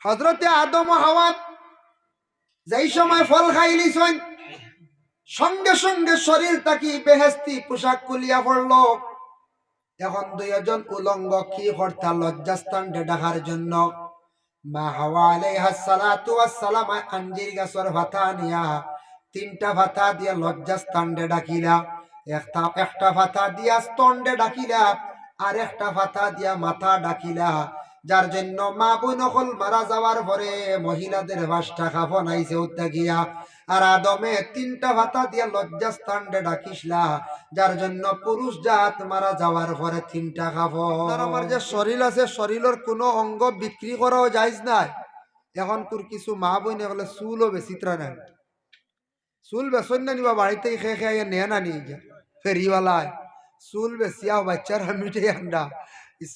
হযরতে আদম ও হাওয়া যেই সময় ফল খাইলিছেন, সঙ্গে সঙ্গে শরীর তাকি বেহেস্তি পোশাক খুলিয়া পড়ল। এখন দুইজন উলঙ্গ কি হরতা লজ্জাস্থান ঢাকার জন্য মা হাওয়া আলাইহা সালাতু ওয়াস সালাম আঞ্জির গাছর ভাতা নিয়া তিনটা ভাতা দিয়া লজ্জাস্থানে ডাকিলা। একটা ভাতা দিয়া স্তন্ডে ডাকিলা, আর একটা ভাতা দিয়া মাথা ডাকিলা। যার জন্য মা বোন হল মারা যাওয়ার পরে মহিলাদের ভাষটা খাফন আইছে উত্তা গিয়া, আর আদমে তিনটা ভাতা দিয়া লজ্জাস্থানে ডাকিসলা। যার জন্য পুরুষ জাত মারা যাওয়ার পরে তিনটা খাফন। আমার যে শরীর আছে, শরীরের কোনো অঙ্গ বিক্রি করাও যাইজ নাই। এখন তোর কিছু মা বোন এগুলো চুলও বেচিত্রা নেন, চুল বেচন না নিবা বাড়িতে খেয়ে খেয়ে নে না নিয়ে যা ফেরিওয়ালায় চুল বেচিয়া বাচ্চারা মিঠে আন্ডা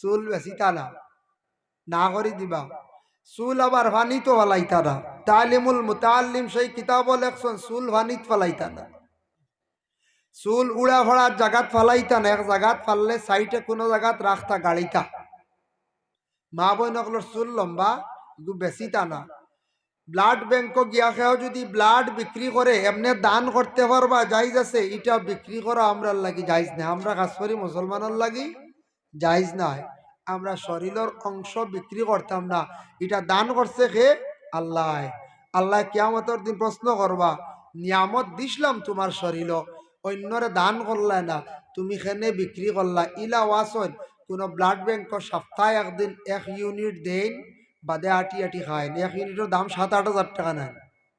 চুল বেচিতা না, না করে দিবা। চুল আবার ভানিত ফেলাইতা না। তালিমুল মুতাল্লিম সেই কিতাব লেখছেন চুল ভানিত ফেলাইতা না, চুল উড়া ফড়ার জাগাত ফালাইতা না, এক জাগাত ফাললে সাইটে কোনো জাগাত রাখতা গাড়িতা। মা বোন অকলোর চুল লম্বা বেচিতা না। ব্লাড ব্যাংক গিয়া খেয়েও যদি ব্লাড বিক্রি করে এমনি দান করতে পারবা জাইজ আছে, এটা বিক্রি করা আমরা লাগি জাইজ না। আমরা কাজ করি মুসলমানের লাগি জাইজ নাই। আমরা শরীরের অংশ বিক্রি করতাম না, এটা দান করছে কে? আল্লাহ। আল্লাহ কিয়ামতের দিন প্রশ্ন করবা, নিয়ামত দিছিলাম তোমার শরীর, অন্যরে দান করলা না, তুমি খেনে বিক্রি করলা। ইলা ওয়াসন কোন ব্লাড ব্যাংক সপ্তাহে একদিন 1 ইউনিট দেন, বাদে আটি আটি খায়। 1 ইউনিটের দাম 7-8 হাজার টাকা নেন,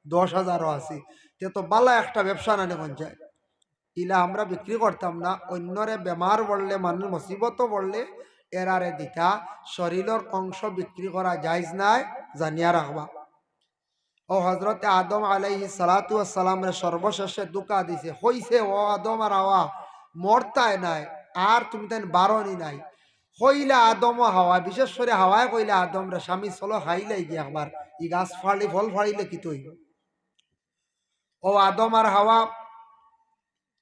10,000ও আছে। তে তো বালা একটা ব্যবসা না নেন যায়। ইলা আমরা বিক্রি করতাম না। অন্যরে বেমার পড়লে, মানুষ মুসিবত পড়লে এরারে দিতা। শরীরের অংশ বিক্রি করা জায়েজ নাই, জানিয়া রাখবা। ও হজরতে আদম আলাইহিস সালাতু ওয়াস সালামের সর্বশেষে দুকা দিছে, হইছে ও আদম আর হাওয়া মরতায় নাই, আর তুমি তাই বারণই নাই। কইলা আদম ও হাওয়া, বিশেষ করে হাওয়ায় কইলা আদম রে, স্বামী চলো খাইলাই গিয়ে একবার, ই গাছ ফাড়ি ফল ফাড়িলে কি তৈব। ও আদম আর হাওয়া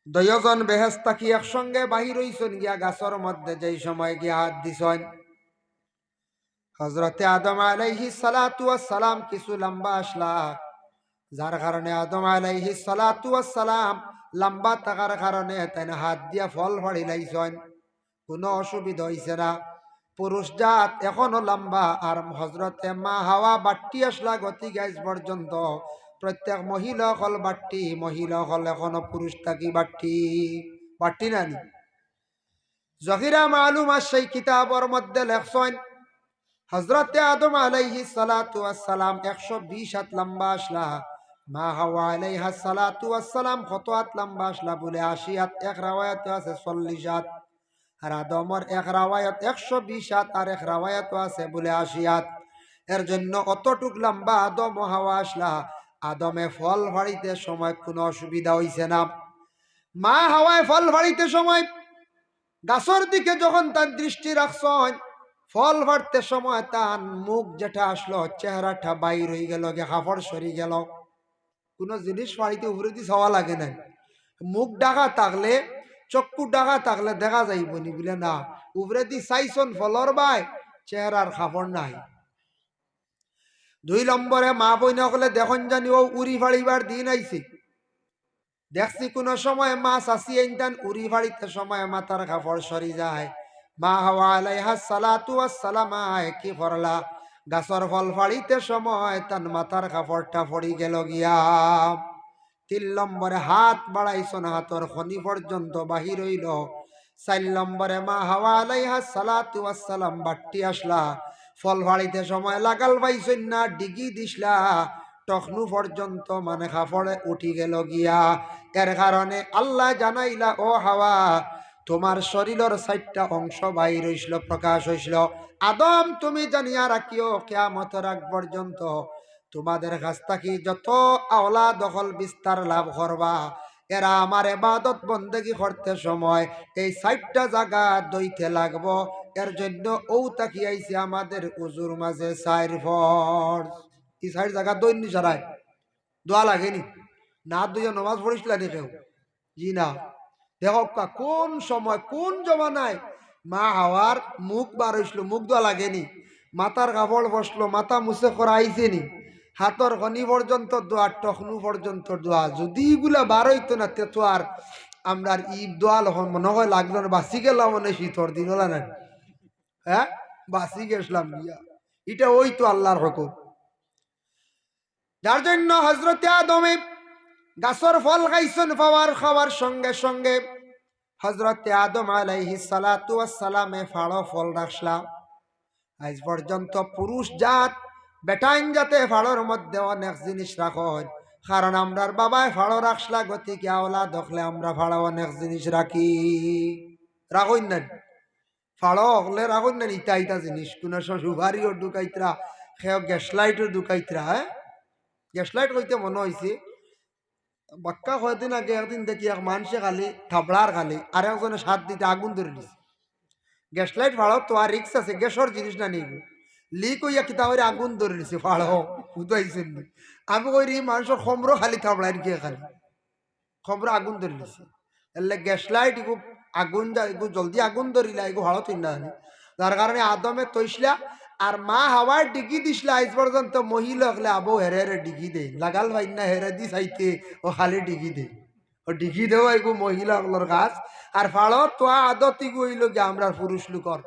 দুইজন বেহেশত কি একসঙ্গে বাহির হইছেন গিয়া গাছর মধ্যে। যেই সময় গিয়া হাত দিছেন, হযরতে আদম আলাইহিস সালাতু ওয়াস সালাম কিছু লম্বা আসলা, যার কারণে আদম আলাইহিস সালাতু ওয়াস সালাম লম্বা থাকার কারণে তাই হাত দিয়া ফল ফাড়ি লাইছেন, কোনো অসুবিধা হইছে না। পুরুষ জাত এখনো লম্বা, আর হযরতে মা হাওয়া বাট্টি আসলা গতি গাইজ পর্যন্ত। প্রত্যেক মহিলা হল বাট্টি, মহিলা হল এখনো পুরুষ থাকি বাট্টি, বাট্টি নানি। জহিরা মালুম আর সেই কিতাবর মধ্যে লেখছেন, হযরতে আদম আলাইহিস সালাতু ওয়াস সালাম 120 হাত লম্বা আসলা, মা হাওয়া আলাইহাস সালাতু ওয়াস সালাম কত হাত লম্বা আসলা বলে 80 হাত। এক রাওয়ায়াতে আছে 40 হাত। আর আদমর এক রাওয়ায়াত 120 হাত, আর এক রাওয়ায়াত আছে বলে 80 হাত। এর জন্য অতটুক লম্বা আদম ও হাওয়া আসলা। আদমে ফল ফাড়িতে সময় কোনো অসুবিধা হইছে না। মা হাওয়ায় ফল ফাড়িতে সময় গাছর দিকে যখন তার দৃষ্টি রাখছেন, ফল ফাড়তে সময় তার মুখ যেটা আসলো, চেহারাটা বাইর হয়ে গেল, হাফড় সরি গেল। কোনো জিনিস ফাড়িতে উপরে দিয়ে ছাওয়া লাগে না। মুখ ডাকা থাকলে, চক্ষু ডাকা থাকলে দেখা যাইব নি বলে না, উপরে দি চাইছন ফলর বাই, চেহারার খাফড় নাই। 2 নম্বরে মা বইনা হলে দেখুন জানি ও উড়ি ফাড়িবার দিন আইছে। দেখছি কোন সময় মাছ আসি এইটান উড়ি ফাড়িতে সময় মাথার কাপড় সরি যায়। মা হাওয়া আলাইহাস সালাতু ওয়াস সালাম কি করলা, গাছর ফল ফাড়িতে সময় তার মাথার কাপড়টা পড়ি গেল গিয়া। 3 নম্বরে হাত বাড়াইছন, হাতর খনি পর্যন্ত বাহির হইল। 4 নম্বরে মা হাওয়া আলাইহাস সালাতু ওয়াস সালাম বাট্টি আসলা, ফল ফাড়িতে সময় লাগাল পাইছন না, ডিগি দিসলা, টখনু পর্যন্ত মানে কাপড়ে উঠি গেল গিয়া। এর কারণে আল্লাহ জানাইলা, ও হাওয়া তোমার শরীরের 4টা অংশ বাইর হইছিল, প্রকাশ হইছিল। আদম তুমি জানিয়া রাখিও, কিয়ামতের আগ পর্যন্ত তোমাদের কাছ থেকে যত আওলা দখল বিস্তার লাভ করবা, এরা আমার ইবাদত বন্দেগী করতে সময় এই 4টা জায়গা দইতে লাগবো। এর জন্য ও তাকি আইছে আমাদের উজুর মাঝে 4 ফরজ। এই 4 জায়গা দৈন্য সারায় দোয়া লাগেনি না, দুইজন নামাজ পড়িছিল নি কেউ? জি না। দেখো কোন সময় কোন জমানায় মা হাওয়ার মুখ বার হইছিল, মুখ দোয়া লাগেনি। মাথার কাপড় বসলো, মাথা মুছে করা আইছে নি, হাতর খনি পর্যন্ত দোয়া, টখনু পর্যন্ত দোয়া। যদি এগুলা বার হইতো না তে তো আর আমরা ঈদ দোয়া মনে হয় লাগলো না, বাঁচি গেলাম মনে শীতর দিন হলা না, হ্যাঁ বাঁচি গেছিলাম গিয়া। এটা ওই তো আল্লাহর হুকুম। যার জন্য হজরতে আদমে গাছর ফল খাইছেন, খাওয়ার সঙ্গে সঙ্গে হজরতে আদম আলাইহিস সালাতু ওয়াস সালামে ফাড়ো ফল রাখলা। আজ পর্যন্ত পুরুষ জাত বেটাইন যাতে ফাড়োর মধ্যে অনেক জিনিস রাখো, কারণ আমরার বাবায় ফাড়ো রাখলা, গতিকে আওলা দেখলে আমরা ফাড়ো অনেক জিনিস রাখি। রাখুন না ফাড়ো হলে রাখুন না ইটা ইটা জিনিস, কোন সুপারিও ঢুকাইতরা, সেও গ্যাস লাইটও ঢুকাইতরা। হ্যাঁ গ্যাস লাইট কইতে মনে হয়েছে, বাক্কা কয়েকদিন আগে একদিন দেখি এক মানুষে খালি থাবড়ার খালি আর একজনে সাত দিতে আগুন ধরে দিছে। গ্যাস লাইট ফাড়ো তো আর রিক্স আছে, গ্যাসর জিনিস না নিগু লিক হইয়া কিতা করে আগুন ধরে দিছে ফাড়ো বুঝাইছেন। আমি কই মানুষের খমরও খালি থাবড়াই গিয়ে খালি খবর আগুন ধরে দিছে। এলে গ্যাস লাইট এগু আগুন যা এগু জলদি আগুন ধরিলা এগু ভালো তিন না, যার কারণে আদমে তৈসলা আর মা হাওয়ার ডিগি দিসলা। আজ পর্যন্ত মহিলা হলে আবু হেরে হেরে ডিগি দেয়, লাগাল ভাই না হেরে দি চাইতে ও খালি ডিগি দেয়, ও ডিগি দেও এগু মহিলা হলোর কাজ। আর ফাড়র তো আদত ইগু হইল গিয়ে আমরা পুরুষ লোকর।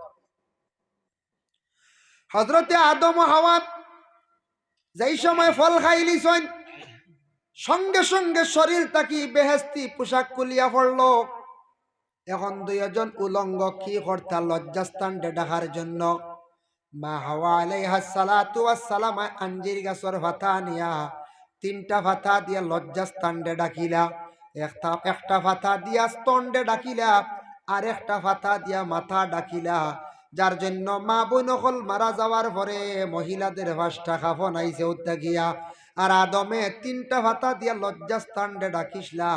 হজরতে আদম হাওয়া যেই সময় ফল খাইলিছেন, সঙ্গে সঙ্গে শরীর তাকি বেহেস্তি পোশাক কুলিয়া পড়ল। এখন দুইজন উলঙ্গ কি কর্তা লজ্জাস্থান ডাকার জন্য মা হাওয়া আলাইহিস সালাতু ওয়াস সালাম আঞ্জির গাছর ভাতা নিয়া তিনটা ভাতা দিয়া লজ্জাস্থান ডাকিলা। একটা ভাতা দিয়া স্তন্ডে ডাকিলা, আর একটা ভাতা দিয়া মাথা ডাকিলা। যার জন্য মা বোন হল মারা যাওয়ার পরে মহিলাদের ভাষটা খাফন আইছে উদ্যা গিয়া, আর আদমে তিনটা ভাতা দিয়া লজ্জাস্থান ডাকিসলা।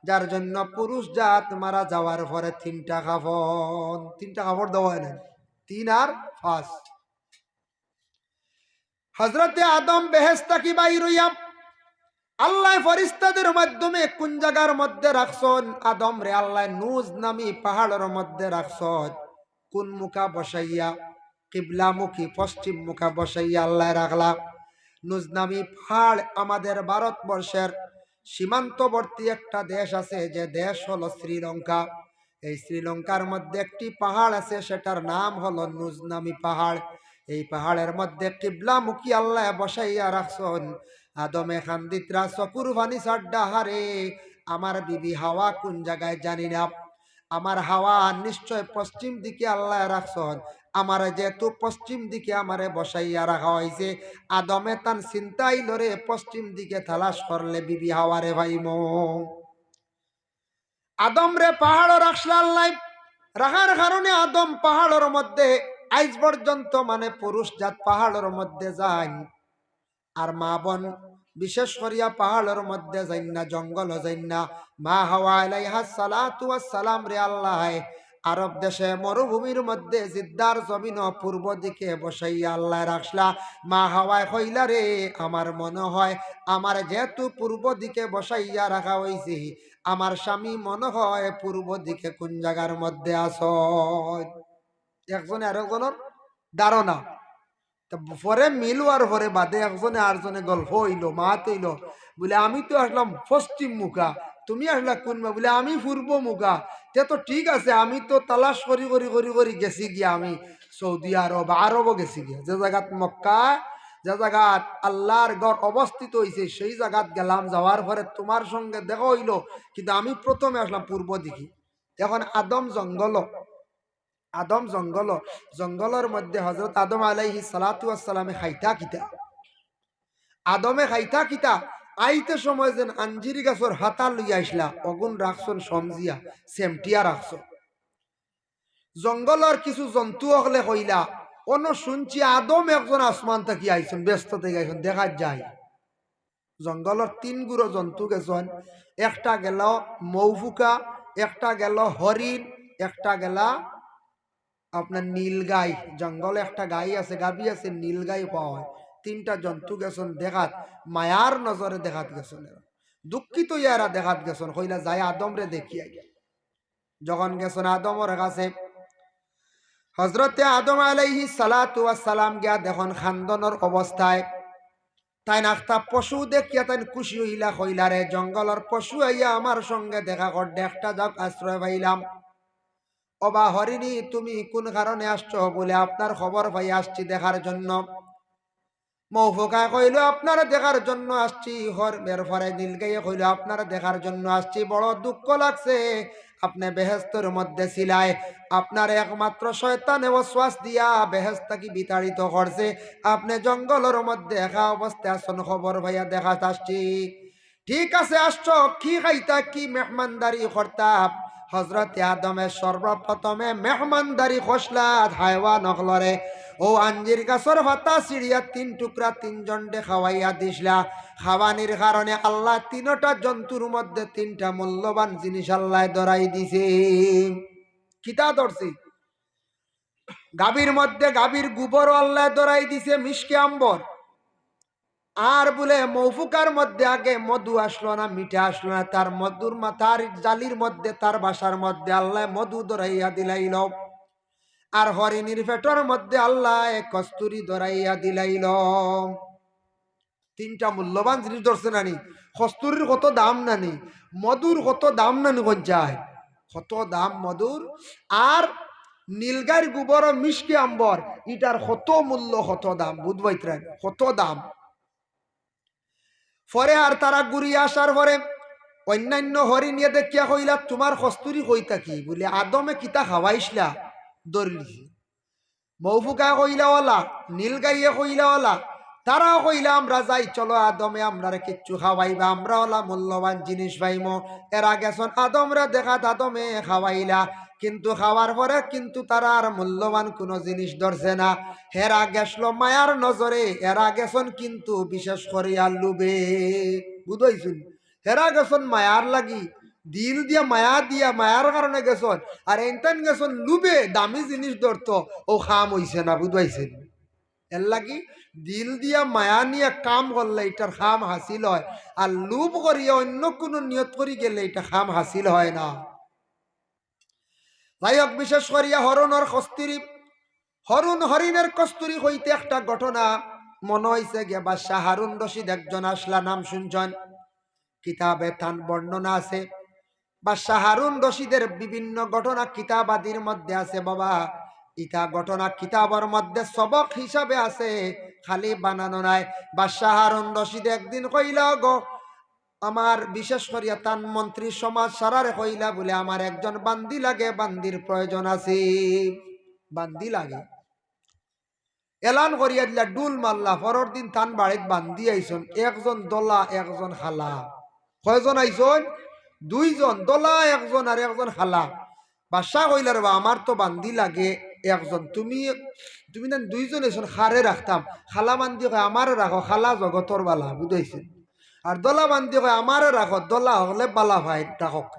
যার জন্য পুরুষ জাত মারা যাওয়ার পরে তিনটা কাপড় দেওয়া হয় না, তিন আর পাঁচ। হজরতে আদম বেহেশত কি বাইর হইয়া আল্লাহ ফরিস্তাদের মাধ্যমে কোন জায়গার মধ্যে রাখছন আদম রে, আল্লাহ নুজ নামি পাহাড়ের মধ্যে রাখছন। কোন মুখা বসাইয়া, কিবলামুখী পশ্চিম মুখা বসাইয়া আল্লাহ রাখলা। নুজ নামি পাহাড় আমাদের ভারতবর্ষের সীমান্তবর্তী একটা দেশ আছে, যে দেশ হলো শ্রীলঙ্কা। এই শ্রীলঙ্কার মধ্যে একটি পাহাড় আছে, সেটার নাম হলো নুজ নামি পাহাড়। এই পাহাড়ের মধ্যে কিবলামুখী আল্লাহ বসাইয়া রাখছন। আদমে খান্দিতরা চকুর পানি সাড্ডা হারে, আমার বিবি হাওয়া কোন জায়গায় জানি না, আমার হাওয়া নিশ্চয় পশ্চিম দিকে আল্লাহ রাখছন। আমার যেহেতু পশ্চিম দিকে আমারে বসাইয়া রাখা হয়েছে, আদমে তান চিন্তাই লরে পশ্চিম দিকে তালাশ করলে বিবি হাওয়ারে ভাইম। আদম রে পাহাড় রাখছিল আল্লাহ, রাখার কারণে আদম পাহাড়ের মধ্যে আজ পর্যন্ত মানে পুরুষ জাত পাহাড়ের মধ্যে যায়। আর মা বোন বিশেষ করিয়া পাহাড়ের মধ্যে যাই না, জঙ্গল যাই না। মা হাওয়া আলাইহিস সালাতু ওয়াস সালাম রে আল্লাহ আরব দেশে মরুভূমির মধ্যে জিদ্দার জমিন পূর্ব দিকে বসাইয়া আল্লাহ রাখলা। মা হাওয়ায় কইলা রে, আমার মনে হয় আমার যেহেতু পূর্ব দিকে বসাইয়া রাখা হয়েছে, আমার স্বামী মনে হয় পূর্ব দিকে কোন জায়গার মধ্যে আস। একজনে আরেকজনের ধারণা পরে মিলুয়ার পরে বাদে একজনে আরেকজনে গল্প হইলো, মাত হইলো বলে আমি তো আসলাম পশ্চিম মুখা, তুমি আসলা কোন বলে আমি পূর্ব মুখা। তে তো ঠিক আছে, আমি তো তালাশ করি করি করি করি গেছি গিয়া আমি সৌদি আরব আরবও গেছি গিয়া, যে জায়গাত মক্কা, যে জায়গাত আল্লাহর গড় অবস্থিত হয়েছে সেই জায়গাত গেলাম। যাওয়ার পরে তোমার সঙ্গে দেখা হইলো, কিন্তু আমি প্রথমে আসলাম পূর্ব দিকে। এখন আদম জঙ্গল, জঙ্গলের মধ্যে হযরত আদম আলাইহিস সালাতু ওয়াস সালামে খাইতা কিতা, আদমে খাইতা কিতা আইতে সময় যেন আঞ্জিরি গাছর হাতা লইয়া আসলা, অগুন রাখছন সমজিয়া সেমটিয়া রাখছন। জঙ্গলের কিছু জন্তু হলে কইলা অন শুনছি আদম একজন আসমান থেকে আইসন, ব্যস্ত থেকে আইসন, দেখা যায়। জঙ্গলের তিন গুড়ো জন্তু গেছন, একটা গেল মৌফুকা, একটা গেল হরিণ, একটা গেলা আপনার নীল গাই। জঙ্গলে একটা গাই আছে, গাবি আছে, নীল গাই পাওয়া হয়। তিনটা জন্তু গেছন দেখাত, মায়ার নজরে দেখাত গেছন, দুঃখিত ইয়ারা দেখাত গেছন। কইলা যাই আদম রে দেখিয়া। যখন গেছন আদমর কাছে, হজরতে আদম আলাইহিস সালাতু ওয়াস সালাম গিয়া দেখুন খান্দনের অবস্থায় তাই নাখতা পশু দেখিয়া তাই খুশি হইলা কইলারে জঙ্গলের পশু আইয়া আমার সঙ্গে দেখা কর একটা যাক আশ্রয় পাইলাম। অবা হরিণী তুমি কোন কারণে আসছো? বলে আপনার খবর পাই আসছি দেখার জন্য। মৌফুকা কইল আপনার দেখার জন্য আসছি। এর পরে নীলগাইয়ে কইল আপনার দেখার জন্য আসছি, বড় দুঃখ লাগছে আপনি বেহেস্তের মধ্যে ছিলাই, আপনার একমাত্র শয়তানে ওয়াসওয়াস দিয়া বেহেস্ত কি বিতাড়িত করছে, আপনি জঙ্গলের মধ্যে একা অবস্থায় আসন, খবর ভাইয়া দেখা আসছি। ঠিক আছে আসছো, কি খাইতা কি মেহমানদারি করতাম? হজরতে আদমের সর্বপ্রথমে মেহমানদারি খসলাত হায়ওয়ান নকলরে ও আঞ্জির গাছর ভাতা সিঁড়িয়া 3 টুকরা 3 জনডে খাওয়াইয়া দিসলা। খাওয়ানির কারণে আল্লাহ 3টা জন্তুর মধ্যে 3টা মূল্যবান জিনিস আল্লাহ ধরাই দিছে। কিতা ধরছি? গাভীর মধ্যে গাভীর গোবর আল্লাহ ধরাই দিছে, মিশকে আম্বর। আর বলে মৌফুকার মধ্যে আগে মধু আসলো না, মিঠা আসলো না, তার মধুর মাথার জালির মধ্যে তার বাসার মধ্যে আল্লাহ মধু ধরাইয়া দিলাইল। আর হরিণীর পেটর মধ্যে আল্লাহ কস্তুরি ধরাইয়া দিলাইল। 3টা মূল্যবান জিনিস ধরছে নানি। কস্তুরির কত দাম নানি, মধুর কত দাম নানি, গঞ্জায় কত দাম মধুর। আর নীলগাইর গোবর মিশকে আম্বর, ইটার কত মূল্য, কত দাম, বুধবাইত্রান কত দাম। পরে আর তারা ঘুরিয়ে আসার পরে অন্যান্য হরিণিয়ে দেখিয়া কইলা তোমার কস্তুরি কইতা কি? বলে আদমে কিতা খাওয়াইসলা দরিলছি। মৌফুকা কইলা ওলা, নীলগাইয়ে কইলা ওলা, তারাও কইলা আমরা যাই, চলো আদমে আমরা কিচ্ছু খাওয়াইবা, আমরা ওলা মূল্যবান জিনিস পাইমো। এরা গেছন আদমরা দেখাত আদমে খাওয়াইলা, কিন্তু খাওয়ার পরে কিন্তু তারা আর মূল্যবান কোনো জিনিস ধরছে না। হেরা গেছল মায়ার নজরে, এরা গেছন কিন্তু বিশেষ করিয়া লুবে, বুঝাইছুন। হেরা গেছন মায়ার লাগি, দিল দিয়া মায়া দিয়া মায়ার কারণে গেছন, আর এনতেন গেছন লুবে দামি জিনিস ধরতো, ও খাম হইছে না, বুঝাইছেন। এর লাগি দিল দিয়া মায়া নিয়ে কাম করলে এটার খাম হাসিল হয়, আর লুপ করিয়া অন্য কোনো নিয়ত করি গেলে এটা খাম হাসিল হয় না। যাই হোক, বিশেষ করিয়া হরণের কস্তুরি, হরিণের কস্তুরি হইতে একটা ঘটনা মনে হয়েছে গে বাদশাহ হারুন রশিদ একজন আসলা, নাম শুনছেন, কিতাবে তান বর্ণনা আছে। বাদশাহ হারুন রশিদের বিভিন্ন ঘটনা কিতাবাদির মধ্যে আছে বাবা। ইটা ঘটনা কিতাবের মধ্যে সবক হিসাবে আছে, খালি বানানো নাই। বাদশাহ হারুন রশিদ একদিন কইলা গো আমার, বিশেষ করিয়া তান মন্ত্রী সমাজ সারারে কইলা বলে আমার একজন বান্দি লাগে, বান্দির প্রয়োজন আছে, বান্দি লাগে। এলান করিয়া দিলা, ডুল মাল্লা। পরের দিন তান বাড়িত বান্দি আইসন, একজন দলা একজন খালা। কয়জন আইসন? 2 জন, দলা একজন আর একজন খালা। বাদশাহ কইলা রে আমার তো বান্দি লাগে একজন, তুমি না 2 জন আইসন, খারে রাখতাম। খালা বান্দি কয় আমারে রাখো, খালা জগতর বালা, বুঝাইছেন। আর দলা বান্দি কয় আমারে রাখো, দলা হলে বালা ভাই রাখক।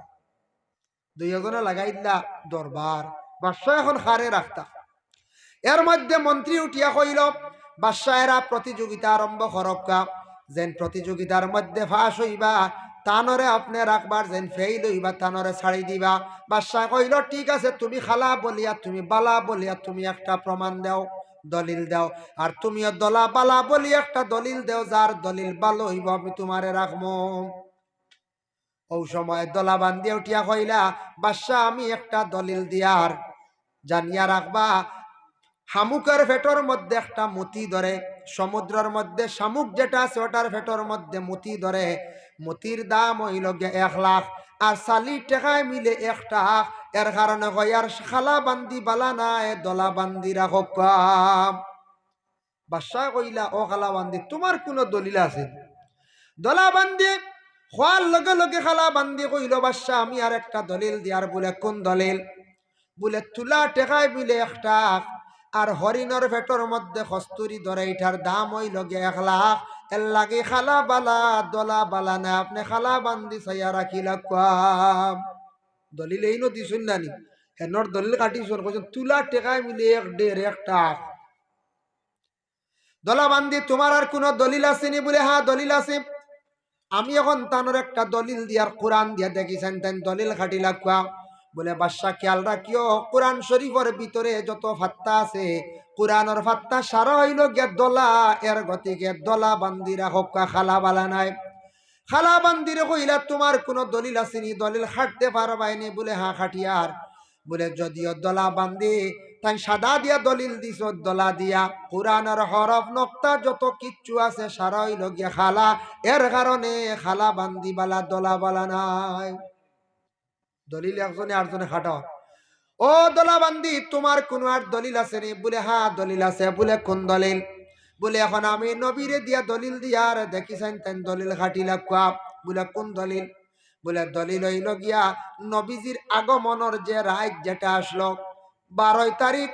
2 জনে লাগাই দিলা দরবার। বাদশাহ এখন খারে রাখতাম। এর মধ্যে মন্ত্রী উঠিয়া কইল বাদশাহেরা প্রতিযোগিতা আরম্ভ করক্কা, যেন প্রতিযোগিতার মধ্যে ফাঁস হইবা তানরে আপনি রাখবার, যেন ফেইল হইবা তানরে ছাড়ি দিবা। বাদশাহ কইল ঠিক আছে, তুমি খালা বলিয়া তুমি বালা বলিয়া তুমি একটা প্রমাণ দাও, দলিল দাও, আর তুমিও দলা বালা বলি একটা দলিল দেও, যার দলিল ভালো হইব আমি তোমারে রাখবো। ও সময় দলা বান্ধিয়া উঠিয়া কইলা বাদশাহ আমি একটা দলিল দিয়ার জানিয়া রাখবা, শামুকের ফেটর মধ্যে একটা মতি ধরে, সমুদ্রের মধ্যে শামুক যেটা আছে ওটার ফেটর মধ্যে মতি ধরে, মতির দাম হইল 1 লাখ, আর সালি টেকায় মিলে 1 টাকা। এর কারণে কয়ার খালা বান্দি বালা নাই, দলা বান্দি রাখো। বাদশাহ কইলা ও খালা বান্দি তোমার কোনো দলিল আছে? দলা বান্দি খোয়ার লগে লগে খালা বান্দি কইল বাদশাহ আমি আর একটা দলিল দিয়ার। বলে কোন দলিল? বলে তুলা টেকায় মিলে 1 টাকা, আর হরিণের পেটর মধ্যে কস্তুরি ধরে, এটার দাম হইল 1 লাখ। এর লাগে খালা বালা দলা বালা না, আপনি খালা বান্দি চাইয়া রাখিলা। দলিল এই নদী শুন নানি, হেনর দলিল কাটিছুন, কইছেন তুলা টেকায় মিলে 1.5 টাকা। দলা বান্দি তোমার আর কোন দলিল আসেনি? বলে হ্যাঁ দলিল আছে। আমি এখন তানোর একটা দলিল দিয়ার কোরআন দিয়া দেখিছেন, তেন দলিল খাটিলা। বলে বাদশা খেয়াল রাখিও কোরআন শরীফের ভিতরে যত ফাত্তা আছে কোরআনের ফাত্তা সারা হইল গে দলা, এর গতিকে দলা বান্দিরা হক্কা খালা বালা নাই। খালা বান্দিরে কইলা তোমার কোনো দলিল আসেনি, দলিল খাটতে পারবাইনি? বলে হ্যাঁ খাটিয়ার। বলে যদিও দলা বান্দি তাই সাদা দিয়া দলিল দিছ, দলা দিয়া কোরআনের হরফ নক্তা যত কিচ্ছু আছে সারা হইল গিয়া খালা, এর কারণে খালা বান্দি বালা দলা বালা নাই। দলিল একজনে আরেকজনে খাটাও। ও দলা বান্দি তোমার কোন আর দলিল আছে নি? বলে হ্যাঁ দলিল আছে। বলে কোন দলিল? বলে এখন আমি নবীরে দিয়া দলিল দিয়া আর দেখিছেন তেন দলিল খাটিলা কোয়া। বলে কোন দলিল? বলে দলিল হইল গিয়া নবীজির আগমনের যে রাত যেটা আসলো 12 তারিখ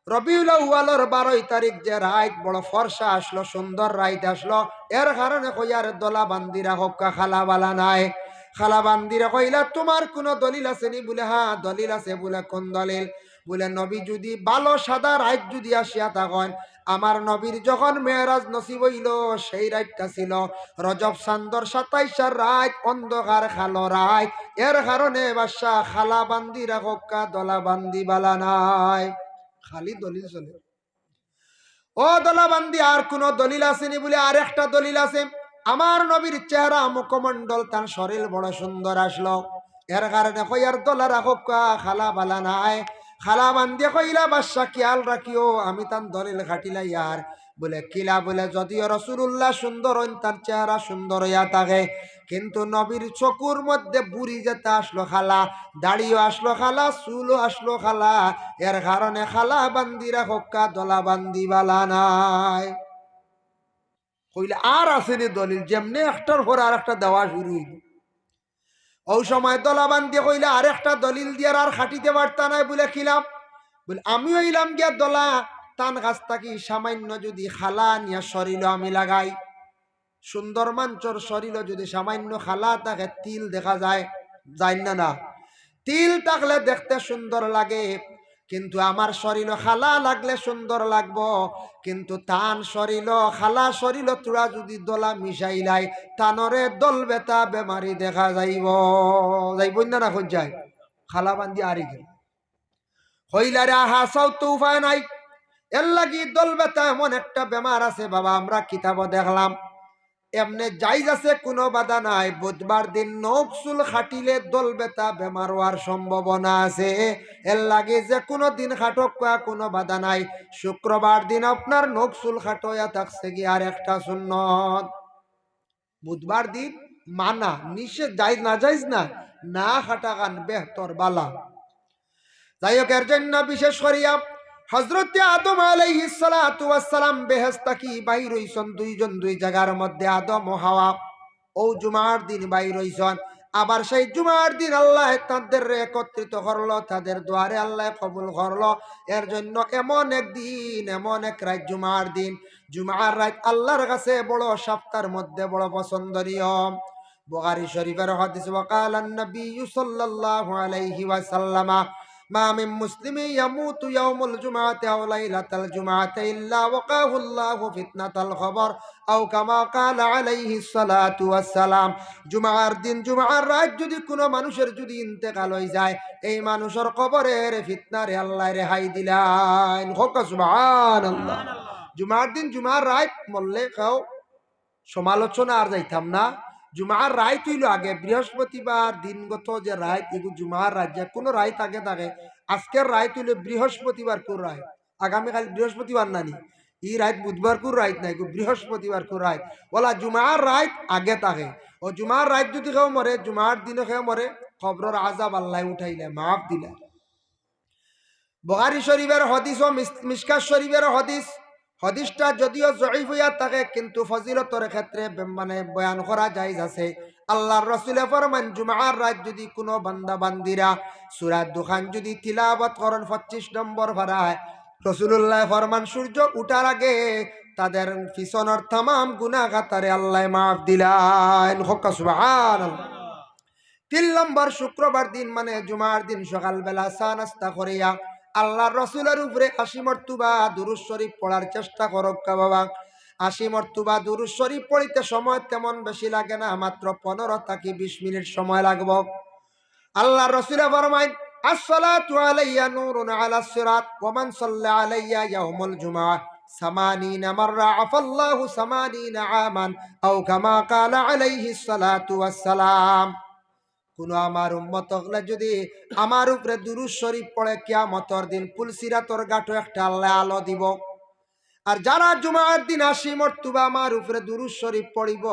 রবিউল আউয়ালের 12 তারিখ যে রাত বড় ফর্সা আসলো, সুন্দর রাত আসলো, এর কারণে কইয়ার দলা বান্দিরা হক্কা খালা বালা নাই। খালা বান্দিরা কইলা তোমার কোন দলিল আছে নি? বলে হ্যাঁ দলিল আছে। বলে কোন দলিল? বলে নবী যদি ভালো সাদা রাত যদি আসিয়া থাকেন, আমার নবীর যখন মেরাজ নসিব হইল সেই রাতটা ছিল রজব চান্দর 27 রাত, অন্ধকার খালো রাত, এর কারণে বাদশা খালা বান্দিরা হক্কা দলা বান্দি বালা নাই। খালি দলিল চলে। ও দলা বান্দি আর কোন দলিল আসেনি? বলে আর একটা দলিল আছে। আমার নবীর চেহারা মুখমন্ডল তার শরীর বড় সুন্দর আসলো, এর কারণে কইয়ার দলা রাখা খালা বালা নাই। খালা বান্দি কইলা বাদশা খেয়াল রাখিও আমি তার দলিল খাটিলা ইয়ার। বলে কিলা? বলে যদিও রাসূলুল্লাহ সুন্দর হইন, তার চেহারা সুন্দর হইয়া থাকে, কিন্তু নবীর চকুর মধ্যে বুড়ি যেতে আসলো খালা, দাড়িও আসলো খালা, চুলও আসলো খালা, এর কারণে খালা বান্দিরা হক্কা দলা বান্দি বালা নাই। কইলে আর আসেনি দলিল? যেমনি একটার পর আর একটা দেওয়া শুরু হইল। ওই সময় দলা বান্দি কইলে আর একটা দলিল দিয়ে আর খাটিতে পারতা নাই। বলে খিলাম? বলে আমি হইলাম গিয়া দলা তান গাছ থাকি সামান্য যদি খালা নিয়া শরীর আমি লাগাই, সুন্দর মাঞ্চর শরীর যদি সামান্য খালা তাকে তিল দেখা যায়, যায় না? না, তিল থাকলে দেখতে সুন্দর লাগে, কিন্তু আমার শরীর খালা লাগলে সুন্দর লাগবো, কিন্তু তান শরীর খালা শরীর তোরা যদি দলা মিশাইলাই তানরে দল বেতা বেমারি দেখা যাইব, যাইব না? না যায় খালা বান্দি আরি গেল হইলারে হাসাও তো উপায় নাই। এর লাগি দল বেতা এমন একটা বেমার আছে বাবা, আমরা কিতাব দেখলাম এমনে জাইজ আছে, কোনো বাধা নাই। বুধবার দিন নকসুল খাটিলে দল বেতা বেমার হওয়ার সম্ভাবনা আছে, এর লাগে যে কোনো দিন খাটক কোনো বাধা নাই। শুক্রবার দিন আপনার নকসুল খাটোয়া থাকছে কি আর একটা সুন্নত। বুধবার দিন মানা নিষেধ, জাইজ না জাইজ না, না খাটা গান বেহতর বালা। যাই হোক, এর জন্য বিশেষ করিয়া হযরত আদম আলাইহিস সালাতু ওয়াস সালাম বেহেশত কি বাইর হইছেন দুইজন, দুই জায়গার মধ্যে আদম ও হাওয়া। ও জুমার দিন বাইর হইছেন, আবার সেই জুমার দিন আল্লাহ তাদের একত্রিত করলো, তাদের দুয়ারে আল্লাহ কবুল করলো। এর জন্য এমন একদিন, এমন এক রাত জুমার দিন, জুমার রাত আল্লাহর কাছে বড় সপ্তাহের মধ্যে বড় পছন্দনীয়। বুখারী শরীফের হাদিস, ওয়াকালান নবী সাল্লাল্লাহু আলাইহি ওয়াসাল্লাম মা মিন মুসলিমিন ইয়ামুতু ইয়াউমুল জুমআতি আও লাইলাতাল জুমআতি ইল্লা ওয়াকাহুল্লাহু ফিতনাতাল কবর আও কামা ক্বালা আলাইহিস সালাতু ওয়াস সালাম। জুমার দিন, জুমার রাত যদি কোনো মানুষের যদি ইন্তেকাল হয়ে যায়, এই মানুষের কবরের ফিতনারে আল্লাহ রেহাই দিলেন। হোক সুবহানাল্লাহ। জুমার দিন জুমার রাত মরলে খাও সমালোচনা আর যাইতাম না। জুমার রায় তুইল আগে, বৃহস্পতিবার দিনগত যে রায়, এগুলো জুমার রায় যে কোনো রায় থাকে থাকে, আজকের রায় তুইল বৃহস্পতিবার কোর রায়, আগামীকাল বৃহস্পতিবার নানি, এই রায় বুধবার কোর রায় নাই, বৃহস্পতিবার কোর রায় বলা জুমার রায় আগে থাকে। ও জুমার রায় যদি কেউ মরে, জুমার দিনে কেউ মরে, খবরের আজাব আল্লাহ উঠাইলে মাফ দিলে। বুখারী শরীফের হাদিস ও মিশকাত শরীফের হাদিস, হাদিসটা যদিও জয়ীফ হইয়া থাকে কিন্তু ফজিলতের ক্ষেত্রে মানে বয়ান করা জায়েজ আছে। আল্লাহর রাসূলে ফরমান জুমার রাত যদি কোনো বান্দা বান্দিরা সূরা দুখান যদি তিলাওয়াত করেন 25 নম্বর পারায়, রাসূলুল্লাহ ফরমান সূর্য উঠার আগে তাদের পিছনের तमाम গুনাহ খাতারে আল্লাহ মাফ দিলেন। হোক্কা সুবহানাল্লাহ। 3 নম্বর শুক্রবার দিন মানে জুমার দিন সকালবেলা চা নাস্তা করিয়া আল্লাহর রাসূলের উপরে 80 মর্তবা দুরূদ শরীফ পড়ার চেষ্টা করো বাবা। 80 মর্তবা দুরূদ শরীফ পড়িতে সময় তেমন বেশি লাগে না, মাত্র 15 থেকে 20 মিনিট সময় লাগবে। আল্লাহর রাসূল ফরমায় আসসালাতু আলাইয়া নূরুন আলাস সিরাত ওয়া মান সাল্লা আলাইয়া ইয়াউমুল জুমআহ 80 মাররা আফাল্লাহু 80 আমান আও কামা ক্বালা আলাইহিস সালাতু ওয়াস সালাম। কোন আমার উম্মত হলে যদি আমার উপরে দুরূদ শরীফ পড়ে কিয়ামতের দিন পুলসিরাতর গাটো একটা আল্লাহ আলো দিব। আর যারা জুমার দিন 80 মর্তবা আমার উপরে দুরূদ শরীফ পড়িব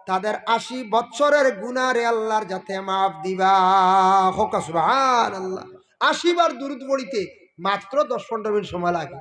তাদের 80 বছরের গুনাহরে আল্লাহর যাতে মাফ দিবা। হোক সুবহানাল্লাহ। 80 বার দুরূদ পড়িতে মাত্র 10-15 মিনিট সময় লাগে।